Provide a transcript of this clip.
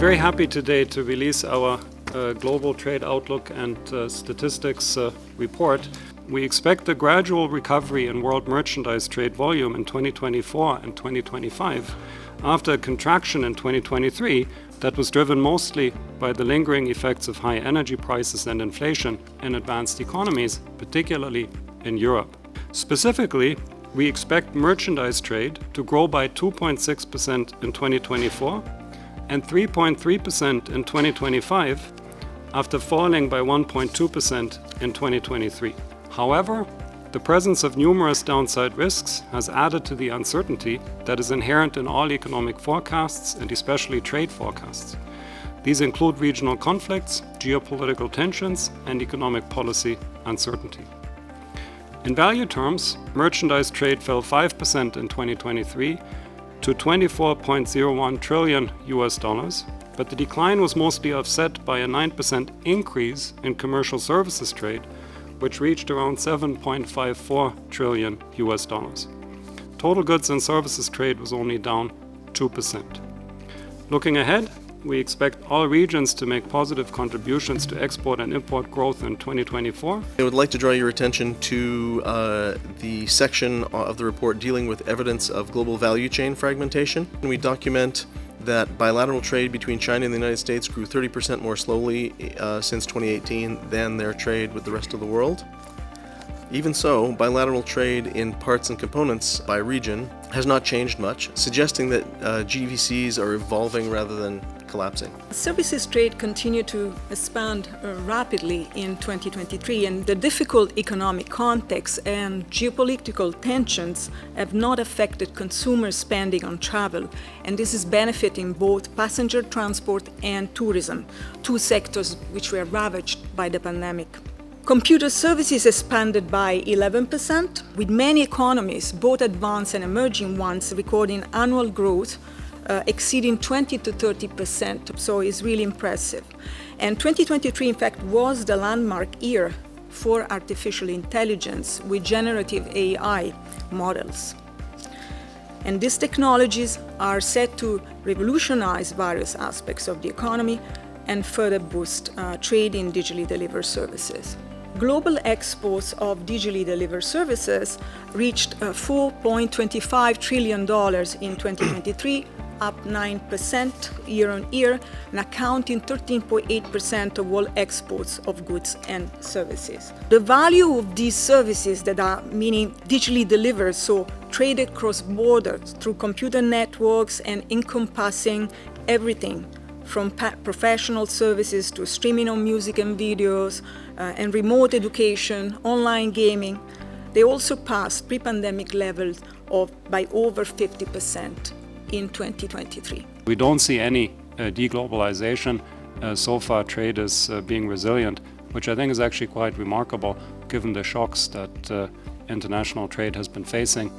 very happy today to release our Global Trade Outlook and Statistics report. We expect a gradual recovery in world merchandise trade volume in 2024 and 2025 after a contraction in 2023 that was driven mostly by the lingering effects of high energy prices and inflation in advanced economies, particularly in Europe. Specifically, we expect merchandise trade to grow by 2.6% in 2024 and 3.3% in 2025 after falling by 1.2% in 2023. However, the presence of numerous downside risks has added to the uncertainty that is inherent in all economic forecasts and especially trade forecasts. These include regional conflicts, geopolitical tensions, and economic policy uncertainty. In value terms, merchandise trade fell 5% in 2023 to $24.01 trillion, but the decline was mostly offset by a 9% increase in commercial services trade, which reached around $7.54 trillion. Total goods and services trade was only down 2%. Looking ahead, we expect all regions to make positive contributions to export and import growth in 2024. I would like to draw your attention to the section of the report dealing with evidence of global value chain fragmentation. We document that bilateral trade between China and the United States grew 30% more slowly since 2018 than their trade with the rest of the world. Even so, bilateral trade in parts and components by region has not changed much, suggesting that GVCs are evolving rather than collapsing. Services trade continued to expand rapidly in 2023, and the difficult economic context and geopolitical tensions have not affected consumer spending on travel, and this is benefiting both passenger transport and tourism, two sectors which were ravaged by the pandemic. Computer services expanded by 11%, with many economies, both advanced and emerging ones, recording annual growth exceeding 20 to 30%, so it's really impressive. And 2023, in fact, was the landmark year for artificial intelligence with generative AI models. And these technologies are set to revolutionize various aspects of the economy and further boost trade in digitally delivered services. Global exports of digitally delivered services reached $4.25 trillion in 2023, up 9% year on year, and accounting 13.8% of all exports of goods and services. The value of these services that are meaning digitally delivered, so traded cross borders through computer networks and encompassing everything from professional services to streaming of music and videos and remote education, online gaming, they also passed pre-pandemic levels by over 50% in 2023. We don't see any deglobalization. So far, trade is being resilient, which I think is actually quite remarkable given the shocks that international trade has been facing.